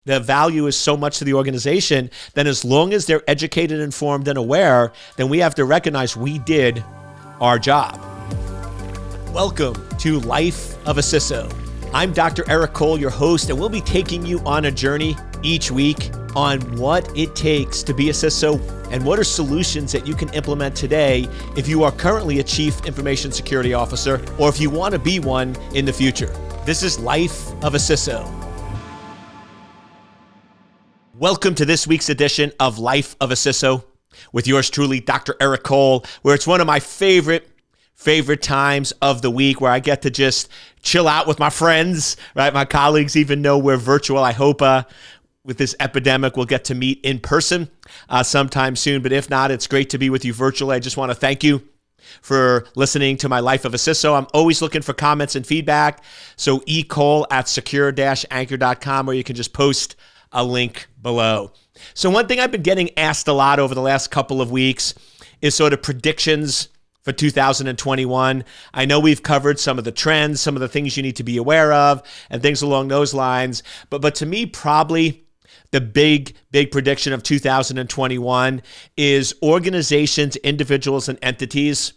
the value is so much to the organization, then as long as they're educated, informed, and aware, then we have to recognize we did our job. Welcome to Life of a CISO. I'm Dr. Eric Cole, your host, and we'll be taking you on a journey each week on what it takes to be a CISO and what are solutions that you can implement today if you are currently a Chief Information Security Officer or if you want to be one in the future. This is Life of a CISO. Welcome to this week's edition of Life of a CISO with yours truly, Dr. Eric Cole, where it's one of my favorite times of the week where I get to just chill out with my friends, right? My colleagues, even though we're virtual. I hope with this epidemic, we'll get to meet in person sometime soon. But if not, it's great to be with you virtually. I just want to thank you for listening to my Life of a CISO. I'm always looking for comments and feedback. So ecole@secure-anchor.com, or you can just post a link below. So one thing I've been getting asked a lot over the last couple of weeks is sort of predictions for 2021. I know we've covered some of the trends, some of the things you need to be aware of, and things along those lines. But to me, probably the big prediction of 2021 is organizations, individuals, and entities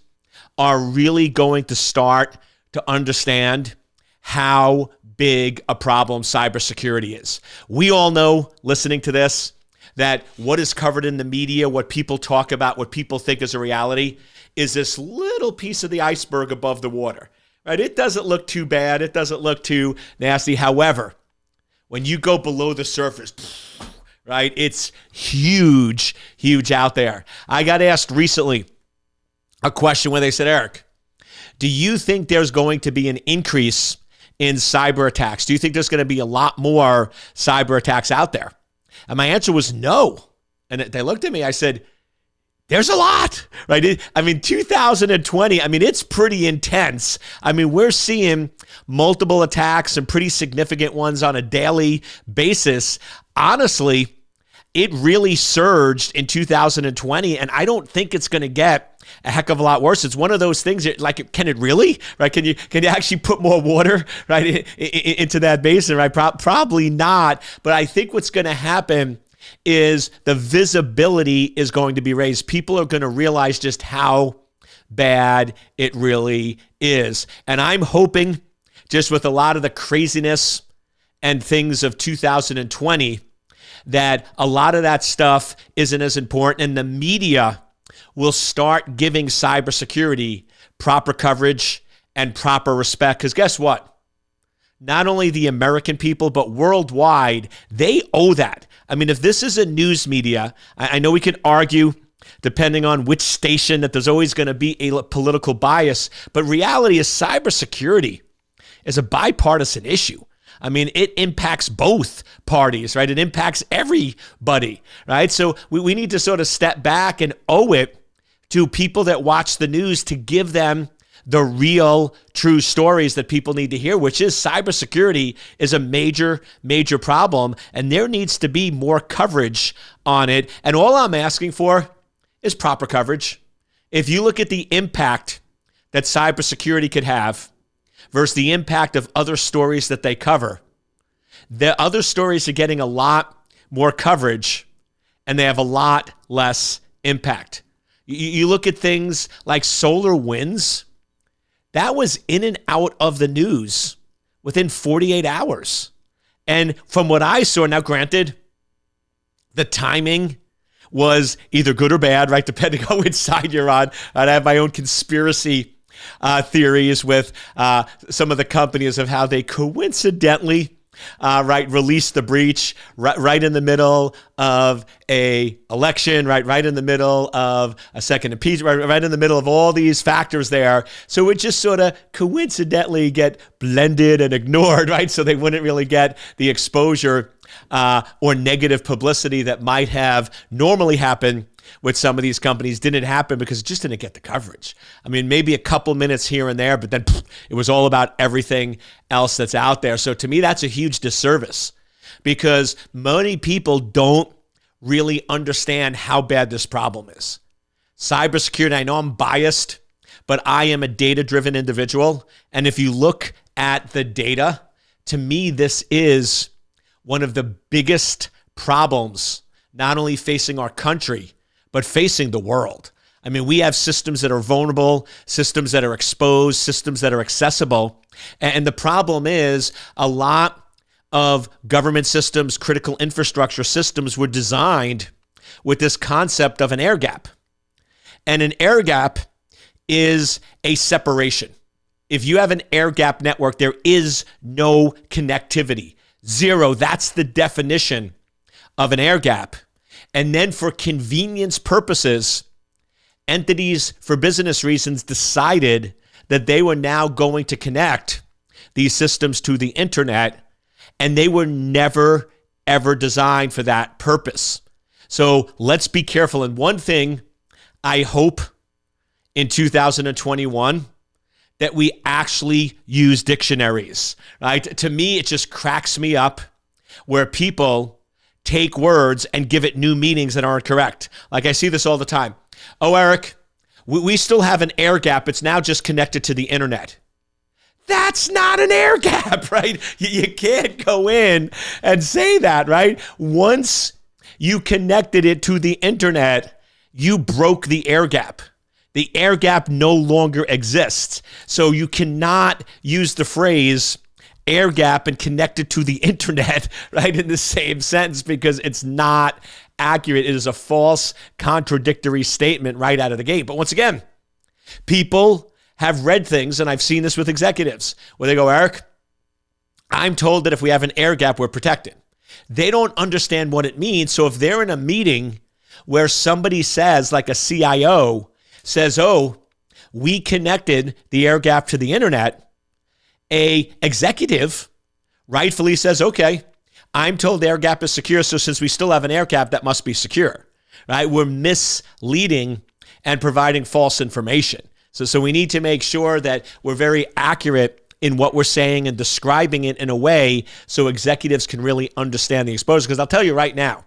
are really going to start to understand how big a problem cybersecurity is. We all know, listening to this, that what is covered in the media, what people talk about, what people think is a reality, is this little piece of the iceberg above the water, right? It doesn't look too bad. It doesn't look too nasty. However, when you go below the surface, right, it's huge out there. I got asked recently a question where they said, Eric, do you think there's going to be an increase in cyber attacks? Do you think there's going to be a lot more cyber attacks out there? And my answer was no. And they looked at me, I said, there's a lot, right? 2020, it's pretty intense. We're seeing multiple attacks and pretty significant ones on a daily basis. Honestly, it really surged in 2020, and I don't think it's going to get a heck of a lot worse. It's one of those things that, like, can it really, right? Can you actually put more water, right, into that basin, right? Probably not. But I think what's going to happen is the visibility is going to be raised. People are going to realize just how bad it really is. And I'm hoping, just with a lot of the craziness and things of 2020, that a lot of that stuff isn't as important, and the media will start giving cybersecurity proper coverage and proper respect. Because guess what? Not only the American people, but worldwide, they owe that. If this is a news media, I know we can argue, depending on which station, that there's always going to be a political bias, but reality is cybersecurity is a bipartisan issue. It impacts both parties, right? It impacts everybody, right? So we need to sort of step back and owe it to people that watch the news to give them the real, true stories that people need to hear, which is cybersecurity is a major problem, and there needs to be more coverage on it. And all I'm asking for is proper coverage. If you look at the impact that cybersecurity could have versus the impact of other stories that they cover, the other stories are getting a lot more coverage, and they have a lot less impact. You look at things like solar winds. That was in and out of the news within 48 hours. And from what I saw, now granted, the timing was either good or bad, right? Depending on which side you're on. I have my own conspiracy theories with some of the companies of how they coincidentally released the breach right in the middle of a election, right in the middle of a second impeachment, right in the middle of all these factors there. So it just sort of coincidentally get blended and ignored, right? So they wouldn't really get the exposure or negative publicity that might have normally happened with some of these companies. Didn't happen because it just didn't get the coverage. Maybe a couple minutes here and there, but then it was all about everything else that's out there. So to me, that's a huge disservice because many people don't really understand how bad this problem is. Cybersecurity, I know I'm biased, but I am a data-driven individual. And if you look at the data, to me, this is one of the biggest problems, not only facing our country, but facing the world. I mean, we have systems that are vulnerable, systems that are exposed, systems that are accessible. And the problem is a lot of government systems, critical infrastructure systems were designed with this concept of an air gap. And an air gap is a separation. If you have an air gap network, there is no connectivity. Zero, that's the definition of an air gap. And then for convenience purposes, entities for business reasons decided that they were now going to connect these systems to the internet, and they were never, ever designed for that purpose. So let's be careful. And one thing I hope in 2021 that we actually use dictionaries, right? To me, it just cracks me up where people take words and give it new meanings that aren't correct. Like I see this all the time. Oh, Eric, we still have an air gap. It's now just connected to the internet. That's not an air gap, right? You can't go in and say that, right? Once you connected it to the internet, you broke the air gap. The air gap no longer exists. So you cannot use the phrase air gap and connect it to the internet, right, in the same sentence, because it's not accurate. It is a false, contradictory statement right out of the gate. But once again, people have read things, and I've seen this with executives, where they go, Eric, I'm told that if we have an air gap, we're protected. They don't understand what it means. So if they're in a meeting where somebody says, like a CIO says, oh, we connected the air gap to the internet, a executive rightfully says, okay, I'm told the air gap is secure, so since we still have an air gap, that must be secure, right? We're misleading and providing false information. So we need to make sure that we're very accurate in what we're saying and describing it in a way so executives can really understand the exposure. Because I'll tell you right now,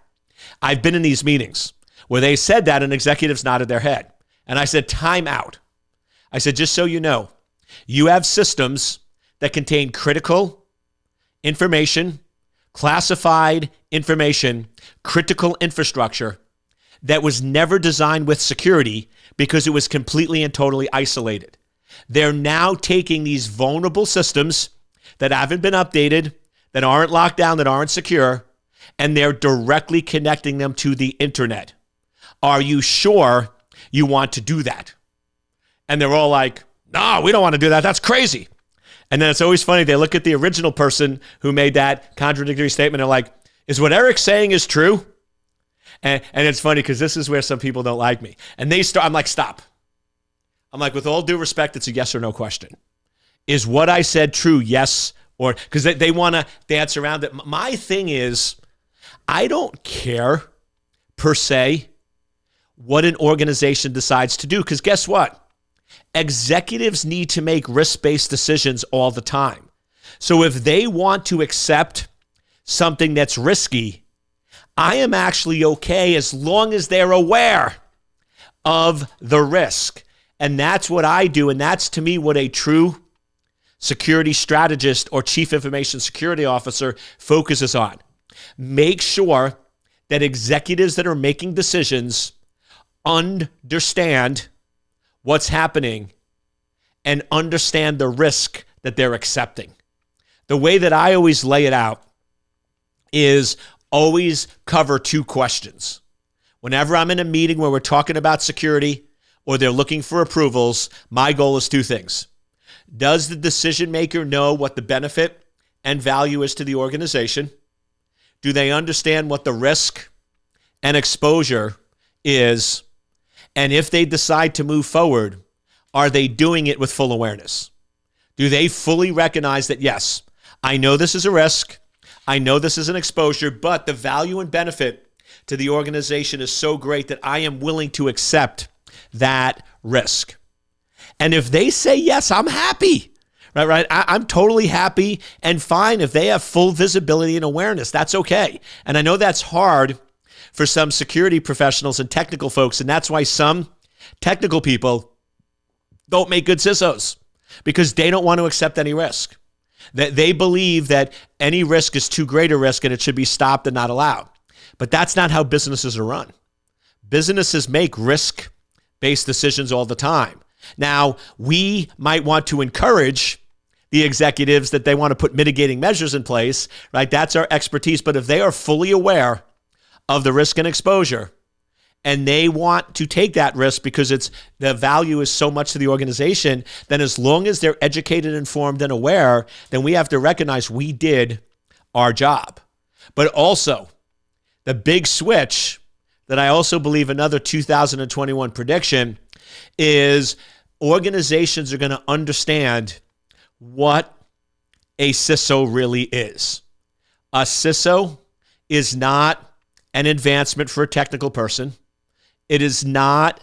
I've been in these meetings where they said that and executives nodded their head. And I said, time out. I said, just so you know, you have systems that contain critical information, classified information, critical infrastructure that was never designed with security because it was completely and totally isolated. They're now taking these vulnerable systems that haven't been updated, that aren't locked down, that aren't secure, and they're directly connecting them to the internet. Are you sure you want to do that? And they're all like, no, we don't want to do that. That's crazy. And then it's always funny. They look at the original person who made that contradictory statement. They're like, is what Eric's saying is true? And it's funny because this is where some people don't like me. And they start, I'm like, stop. I'm like, with all due respect, it's a yes or no question. Is what I said true? Yes or, because they want to dance around it. My thing is, I don't care per se what an organization decides to do. Because guess what? Executives need to make risk-based decisions all the time. So if they want to accept something that's risky, I am actually okay as long as they're aware of the risk. And that's what I do. And that's, to me, what a true security strategist or chief information security officer focuses on. Make sure that executives that are making decisions understand what's happening and understand the risk that they're accepting. The way that I always lay it out is always cover two questions. Whenever I'm in a meeting where we're talking about security or they're looking for approvals, my goal is two things. Does the decision maker know what the benefit and value is to the organization? Do they understand what the risk and exposure is? And if they decide to move forward, are they doing it with full awareness? Do they fully recognize that, yes, I know this is a risk, I know this is an exposure, but the value and benefit to the organization is so great that I am willing to accept that risk? And if they say yes, I'm happy. Right? I'm totally happy and fine if they have full visibility and awareness. That's okay. And I know that's hard for some security professionals and technical folks, and that's why some technical people don't make good CISOs, because they don't want to accept any risk. They believe that any risk is too great a risk and it should be stopped and not allowed. But that's not how businesses are run. Businesses make risk-based decisions all the time. Now, we might want to encourage the executives that they want to put mitigating measures in place, right? That's our expertise. But if they are fully aware of the risk and exposure, and they want to take that risk because the value is so much to the organization, then as long as they're educated, informed, and aware, then we have to recognize we did our job. But also, the big switch that I also believe another 2021 prediction is organizations are going to understand what a CISO really is. A CISO is not an advancement for a technical person. It is not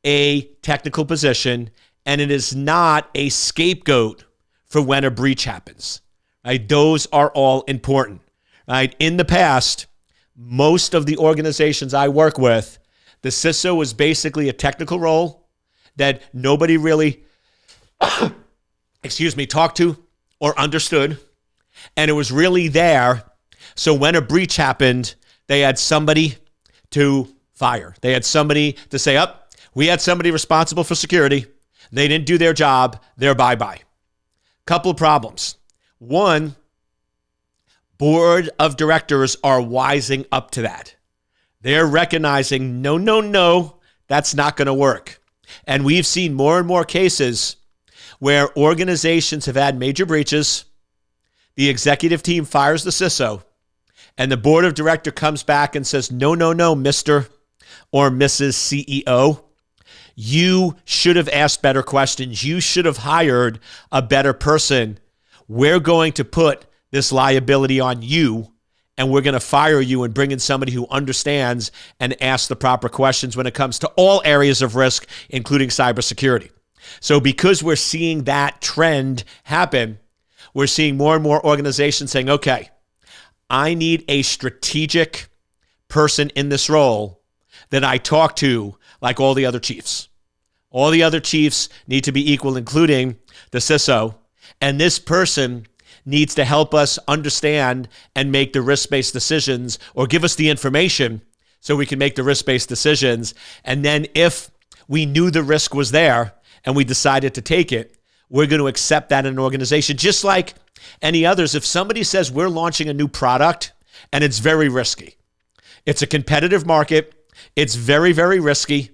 a technical position, and it is not a scapegoat for when a breach happens. Right? Those are all important. Right? In the past, most of the organizations I work with, the CISO was basically a technical role that nobody really talked to or understood. And it was really there. So when a breach happened, they had somebody to fire. They had somebody to say, we had somebody responsible for security. They didn't do their job. They're bye-bye. Couple of problems. One, board of directors are wising up to that. They're recognizing, no, that's not going to work. And we've seen more and more cases where organizations have had major breaches. The executive team fires the CISO, and the board of director comes back and says, no, Mr. or Mrs. CEO, you should have asked better questions. You should have hired a better person. We're going to put this liability on you, and we're going to fire you and bring in somebody who understands and asks the proper questions when it comes to all areas of risk, including cybersecurity. So because we're seeing that trend happen, we're seeing more and more organizations saying, okay, I need a strategic person in this role that I talk to like all the other chiefs. All the other chiefs need to be equal, including the CISO. And this person needs to help us understand and make the risk-based decisions, or give us the information so we can make the risk-based decisions. And then if we knew the risk was there and we decided to take it, we're going to accept that in an organization. Just like any others, if somebody says we're launching a new product and it's very risky, it's a competitive market, it's very, very risky,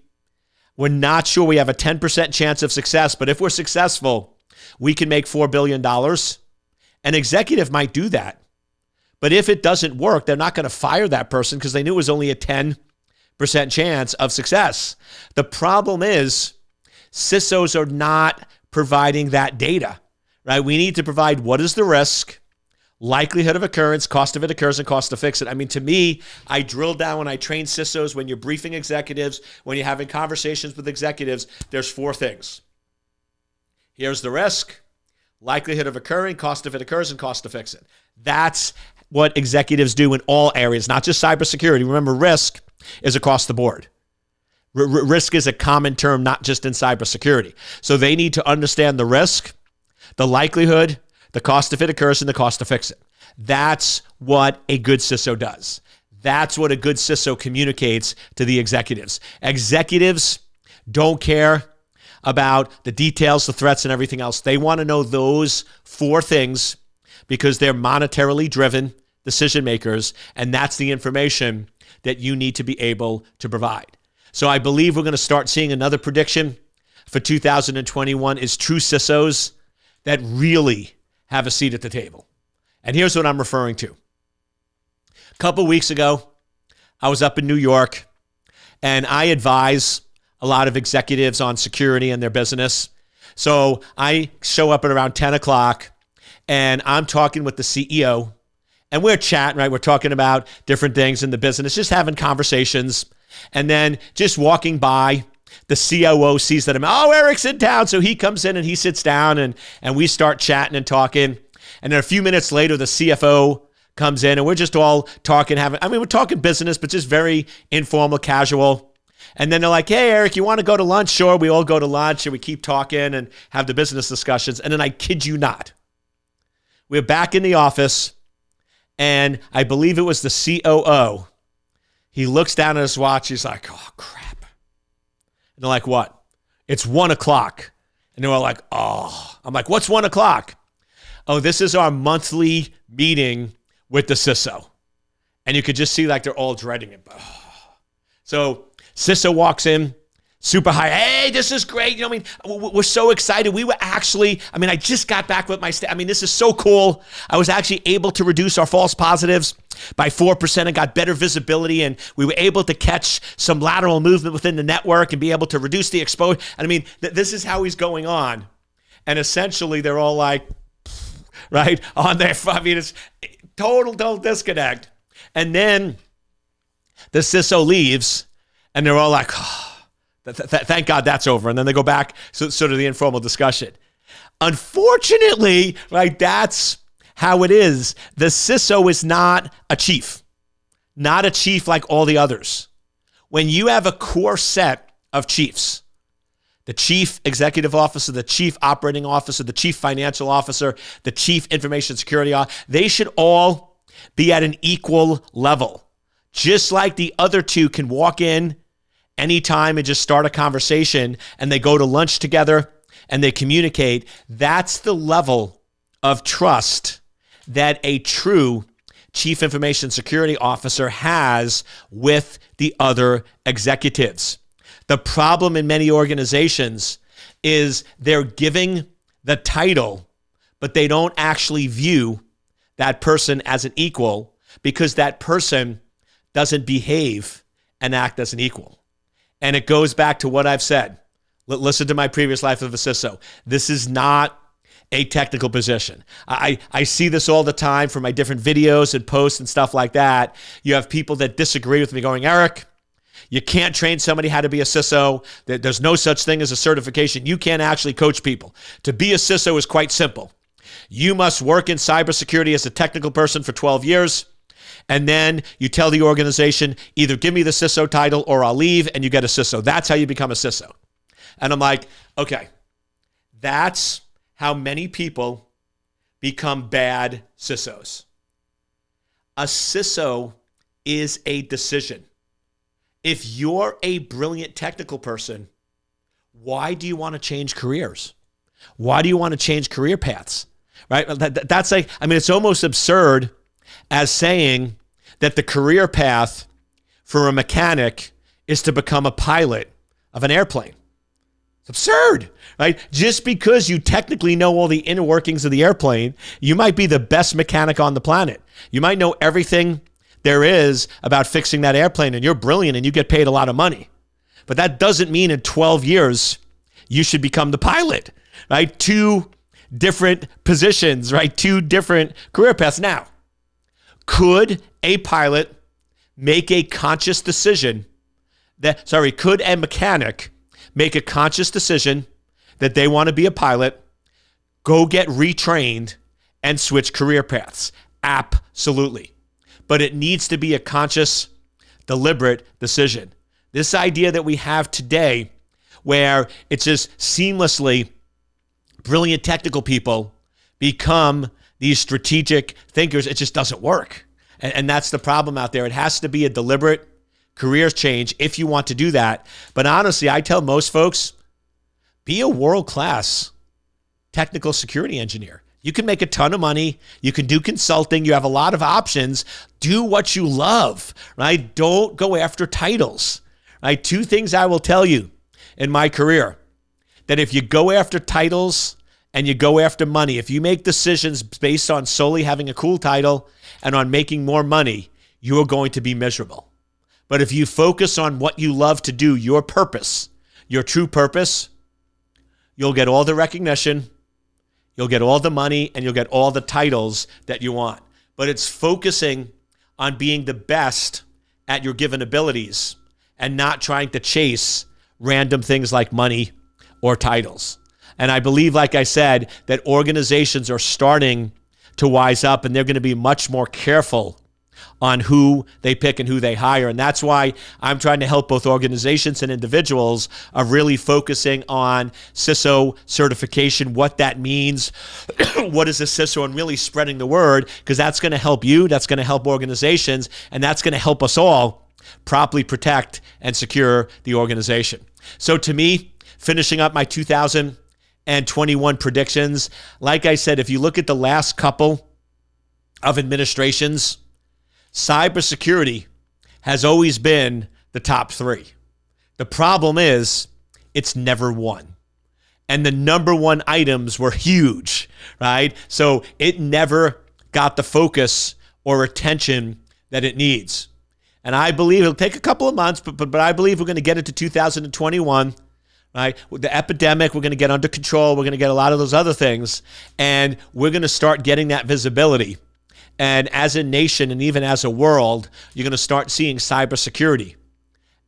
we're not sure we have a 10% chance of success, but if we're successful, we can make $4 billion. An executive might do that. But if it doesn't work, they're not going to fire that person because they knew it was only a 10% chance of success. The problem is CISOs are not providing that data, right? We need to provide what is the risk, likelihood of occurrence, cost of it occurs, and cost to fix it. I mean, to me, I drill down when I train CISOs, when you're briefing executives, when you're having conversations with executives, there's 4 things. Here's the risk, likelihood of occurring, cost of it occurs, and cost to fix it. That's what executives do in all areas, not just cybersecurity. Remember, risk is across the board. Risk is a common term, not just in cybersecurity. So they need to understand the risk, the likelihood, the cost if it occurs, and the cost to fix it. That's what a good CISO does. That's what a good CISO communicates to the executives. Executives don't care about the details, the threats, and everything else. They want to know those 4 things because they're monetarily driven decision makers, and that's the information that you need to be able to provide. So I believe we're going to start seeing another prediction for 2021 is true CISOs that really have a seat at the table. And here's what I'm referring to. A couple weeks ago, I was up in New York, and I advise a lot of executives on security and their business. So I show up at around 10 o'clock, and I'm talking with the CEO, and we're chatting, right? We're talking about different things in the business, just having conversations. And then just walking by, the COO sees that Eric's in town. So he comes in and he sits down, and we start chatting and talking. And then a few minutes later, the CFO comes in, and we're just all talking, we're talking business, but just very informal, casual. And then they're like, hey, Eric, you want to go to lunch? Sure. We all go to lunch, and we keep talking and have the business discussions. And then I kid you not, we're back in the office, and I believe it was the COO. He looks down at his watch. He's like, oh, crap. And they're like, what? It's 1 o'clock. And they were like, oh. I'm like, what's 1 o'clock? Oh, this is our monthly meeting with the CISO. And you could just see like they're all dreading it. So CISO walks in, super high. Hey, this is great. You know what I mean? We're so excited. We were actually, I just got back with my staff. This is so cool. I was actually able to reduce our false positives by 4% and got better visibility. And we were able to catch some lateral movement within the network and be able to reduce the exposure. And this is how he's going on. And essentially they're all like, right, on their, it's total disconnect. And then the CISO leaves and they're all like, oh, thank God that's over. And then they go back to sort of the informal discussion. Unfortunately, right, that's how it is. The CISO is not a chief like all the others. When you have a core set of chiefs, the chief executive officer, the chief operating officer, the chief financial officer, the chief information security officer, they should all be at an equal level. Just like the other two can walk in anytime and just start a conversation and they go to lunch together and they communicate. That's the level of trust that a true chief information security officer has with the other executives. The problem in many organizations is they're giving the title, but they don't actually view that person as an equal because that person doesn't behave and act as an equal. And it goes back to what I've said. Listen to my previous life of a CISO. This is not a technical position. I see this all the time from my different videos and posts and stuff like that. You have people that disagree with me going, Eric, you can't train somebody how to be a CISO. There's no such thing as a certification. You can't actually coach people. To be a CISO is quite simple. You must work in cybersecurity as a technical person for 12 years. And then you tell the organization, either give me the CISO title or I'll leave, and you get a CISO. That's how you become a CISO. And I'm like, okay, that's how many people become bad CISOs. A CISO is a decision. If you're a brilliant technical person, why do you want to change careers? Why do you want to change career paths? Right? That's like, it's almost absurd as saying that the career path for a mechanic is to become a pilot of an airplane. It's absurd, right? Just because you technically know all the inner workings of the airplane, you might be the best mechanic on the planet. You might know everything there is about fixing that airplane, and you're brilliant and you get paid a lot of money. But that doesn't mean in 12 years you should become the pilot, right? Two different positions, right? Two different career paths. Now, could a pilot make a conscious decision could a mechanic make a conscious decision that they want to be a pilot, go get retrained, and switch career paths? Absolutely. But it needs to be a conscious, deliberate decision. This idea that we have today where it's just seamlessly brilliant technical people become these strategic thinkers, it just doesn't work. And that's the problem out there. It has to be a deliberate career change if you want to do that. But honestly, I tell most folks, be a world-class technical security engineer. You can make a ton of money. You can do consulting. You have a lot of options. Do what you love, right? Don't go after titles, right? Two things I will tell you in my career, that if you go after titles and you go after money, if you make decisions based on solely having a cool title and on making more money, you are going to be miserable. But if you focus on what you love to do, your purpose, your true purpose, you'll get all the recognition, you'll get all the money, and you'll get all the titles that you want. But it's focusing on being the best at your given abilities and not trying to chase random things like money or titles. And I believe, like I said, that organizations are starting to wise up, and they're going to be much more careful on who they pick and who they hire. And that's why I'm trying to help both organizations and individuals of really focusing on CISO certification, what that means, what is a CISO, and really spreading the word, because that's going to help you, that's going to help organizations, and that's going to help us all properly protect and secure the organization. So to me, finishing up my 2021 predictions, like I said, if you look at the last couple of administrations, cybersecurity has always been the top three. The problem is it's never won. And the number one items were huge, right? So it never got the focus or attention that it needs. And I believe it'll take a couple of months, but I believe we're going to get into 2021, right? With the epidemic, we're going to get under control. We're going to get a lot of those other things, and we're going to start getting that visibility. And as a nation and even as a world, you're going to start seeing cybersecurity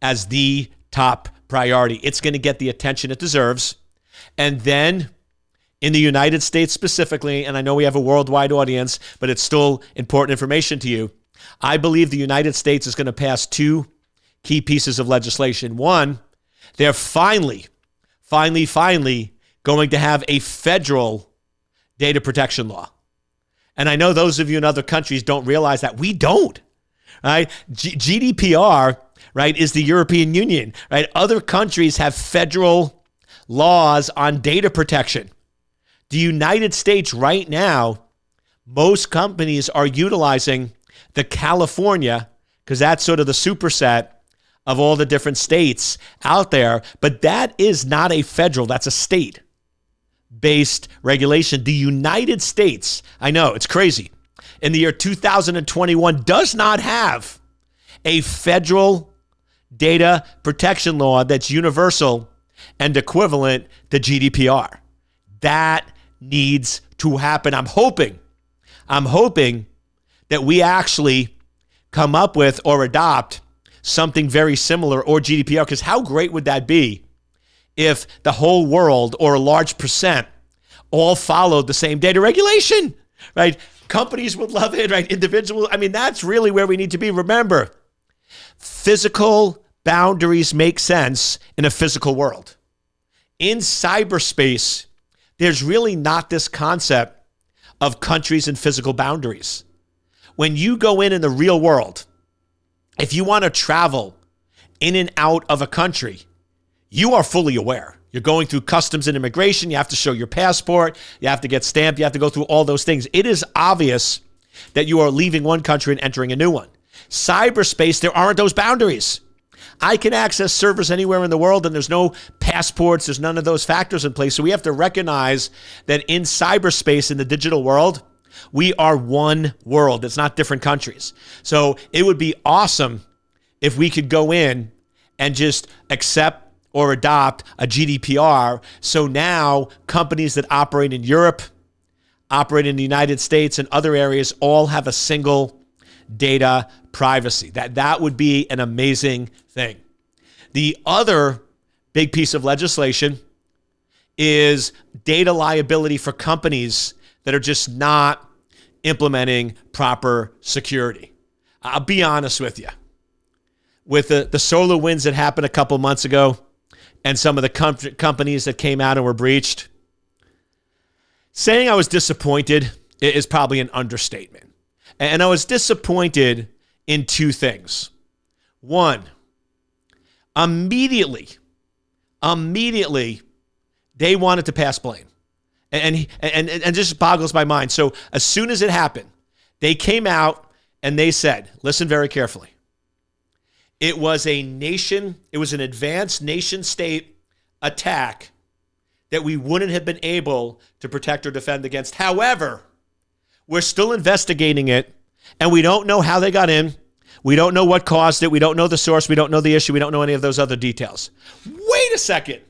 as the top priority. It's going to get the attention it deserves. And then in the United States specifically, and I know we have a worldwide audience, but it's still important information to you, I believe the United States is going to pass two key pieces of legislation. One, they're finally going to have a federal data protection law. And I know those of you in other countries don't realize that. We don't, right? GDPR, right, is the European Union, right? Other countries have federal laws on data protection. The United States right now, most companies are utilizing the California, because that's sort of the superset of all the different states out there, but that is not a federal, that's a state-based regulation. The United States, I know, it's crazy, in the year 2021 does not have a federal data protection law that's universal and equivalent to GDPR. That needs to happen. I'm hoping that we actually come up with or adopt something very similar, or GDPR, because how great would that be if the whole world or a large percent all followed the same data regulation, right? Companies would love it, right? Individuals, I mean, that's really where we need to be. Remember, physical boundaries make sense in a physical world. In cyberspace, there's really not this concept of countries and physical boundaries. When you go in the real world, if you want to travel in and out of a country, you are fully aware. You're going through customs and immigration. You have to show your passport. You have to get stamped. You have to go through all those things. It is obvious that you are leaving one country and entering a new one. Cyberspace, there aren't those boundaries. I can access servers anywhere in the world, and there's no passports. There's none of those factors in place. So we have to recognize that in cyberspace, in the digital world, we are one world. It's not different countries. So it would be awesome if we could go in and just accept or adopt a GDPR. So now companies that operate in Europe, operate in the United States and other areas all have a single data privacy. That would be an amazing thing. The other big piece of legislation is data liability for companies that are just not implementing proper security. I'll be honest with you. With the SolarWinds that happened a couple months ago and some of the companies that came out and were breached, saying I was disappointed is probably an understatement. And I was disappointed in two things. One, immediately, they wanted to pass blame. And just boggles my mind. So as soon as it happened, they came out and they said, listen very carefully. It was an advanced nation state attack that we wouldn't have been able to protect or defend against. However, we're still investigating it, and we don't know how they got in. We don't know what caused it. We don't know the source. We don't know the issue. We don't know any of those other details. Wait a second.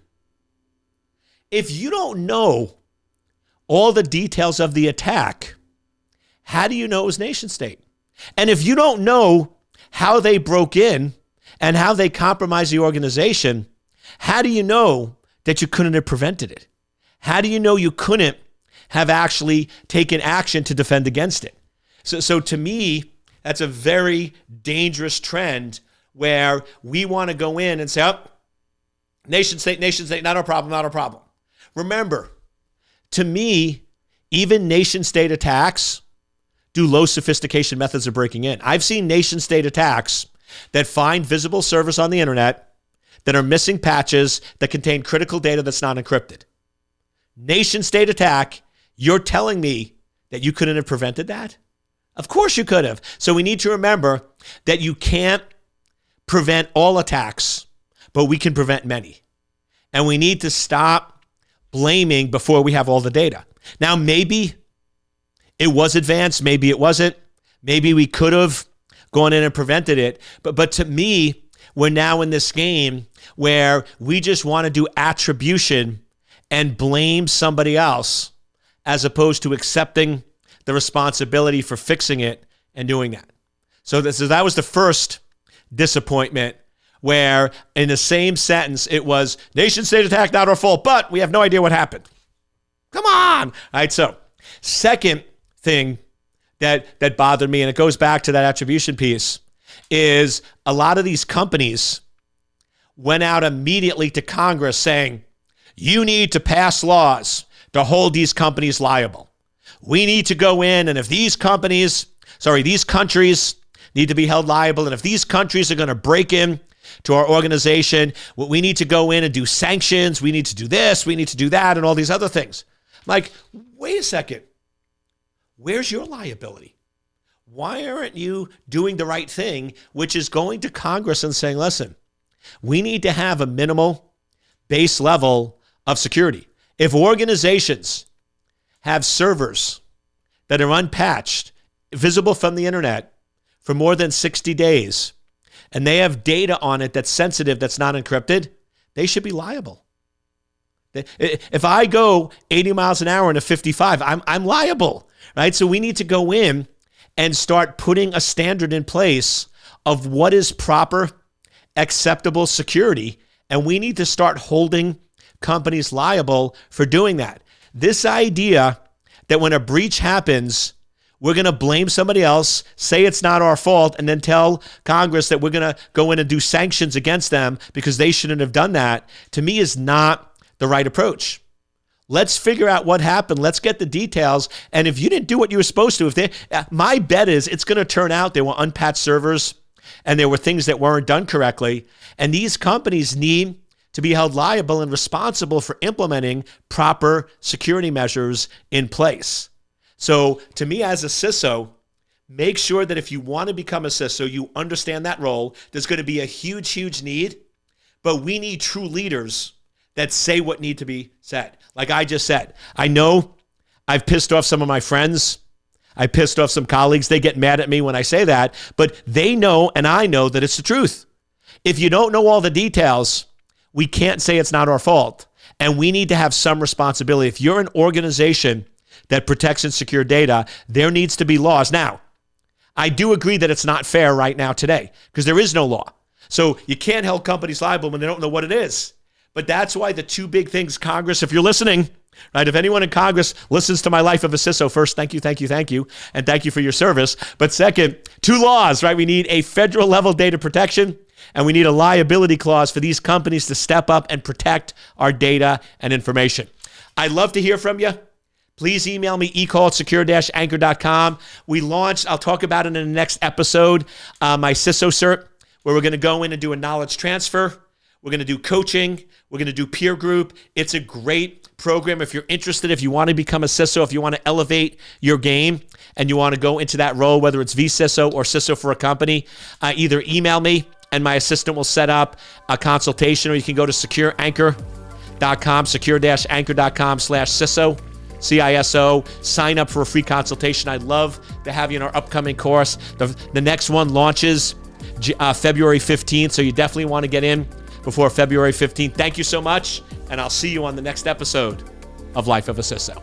If you don't know all the details of the attack, how do you know it was nation state? And if you don't know how they broke in and how they compromised the organization, how do you know that you couldn't have prevented it? How do you know you couldn't have actually taken action to defend against it? So to me, That's a very dangerous trend where we want to go in and say, oh, nation state, not our problem, not our problem. Remember, to me, even nation state attacks do low sophistication methods of breaking in. I've seen nation state attacks that find visible servers on the internet that are missing patches that contain critical data that's not encrypted. Nation state attack, you're telling me that you couldn't have prevented that? Of course you could have. So we need to remember that you can't prevent all attacks, but we can prevent many. And we need to stop blaming before we have all the data. Now, maybe it was advanced, maybe it wasn't. Maybe we could have gone in and prevented it. But to me, we're now in this game where we just want to do attribution and blame somebody else as opposed to accepting the responsibility for fixing it and doing that. So that was the first disappointment, where in the same sentence it was nation state attack, not our fault, but we have no idea what happened. Come on. All right, so second thing that bothered me, and it goes back to that attribution piece, is a lot of these companies went out immediately to Congress saying, you need to pass laws to hold these companies liable. We need to go in, and if these countries need to be held liable, and if these countries are going to break in to our organization, we need to go in and do sanctions, we need to do this, we need to do that, and all these other things. I'm like, wait a second. Where's your liability? Why aren't you doing the right thing, which is going to Congress and saying, listen, we need to have a minimal base level of security. If organizations have servers that are unpatched, visible from the internet for more than 60 days, and they have data on it that's sensitive, that's not encrypted, they should be liable. If I go 80 miles an hour in a 55, I'm liable, right? So we need to go in and start putting a standard in place of what is proper, acceptable security, and we need to start holding companies liable for doing that. This idea that when a breach happens, we're going to blame somebody else, say it's not our fault, and then tell Congress that we're going to go in and do sanctions against them because they shouldn't have done that, to me is not the right approach. Let's figure out what happened. Let's get the details. And if you didn't do what you were supposed to, my bet is it's going to turn out there were unpatched servers and there were things that weren't done correctly. And these companies need to be held liable and responsible for implementing proper security measures in place. So to me as a CISO, make sure that if you want to become a CISO, you understand that role. There's going to be a huge, huge need, but we need true leaders that say what need to be said. Like I just said, I know I've pissed off some of my friends. I pissed off some colleagues. They get mad at me when I say that, but they know and I know that it's the truth. If you don't know all the details, we can't say it's not our fault. And we need to have some responsibility. If you're an organization that protects and secure data, there needs to be laws. Now, I do agree that it's not fair right now today because there is no law. So you can't hold companies liable when they don't know what it is. But that's why the two big things, Congress, if you're listening, right? If anyone in Congress listens to my life of a CISO, first, thank you. And thank you for your service. But second, two laws, right? We need a federal level data protection and we need a liability clause for these companies to step up and protect our data and information. I'd love to hear from you. Please email me, ecall@secure-anchor.com. We launched, I'll talk about it in the next episode, my CISO cert, where we're going to go in and do a knowledge transfer. We're going to do coaching. We're going to do peer group. It's a great program. If you're interested, if you want to become a CISO, if you want to elevate your game and you want to go into that role, whether it's vCISO or CISO for a company, either email me and my assistant will set up a consultation, or you can go to secure-anchor.com, secure-anchor.com/CISO, CISO. Sign up for a free consultation. I'd love to have you in our upcoming course. The next one launches February 15th, so you definitely want to get in before February 15th. Thank you so much, and I'll see you on the next episode of Life of a CISO.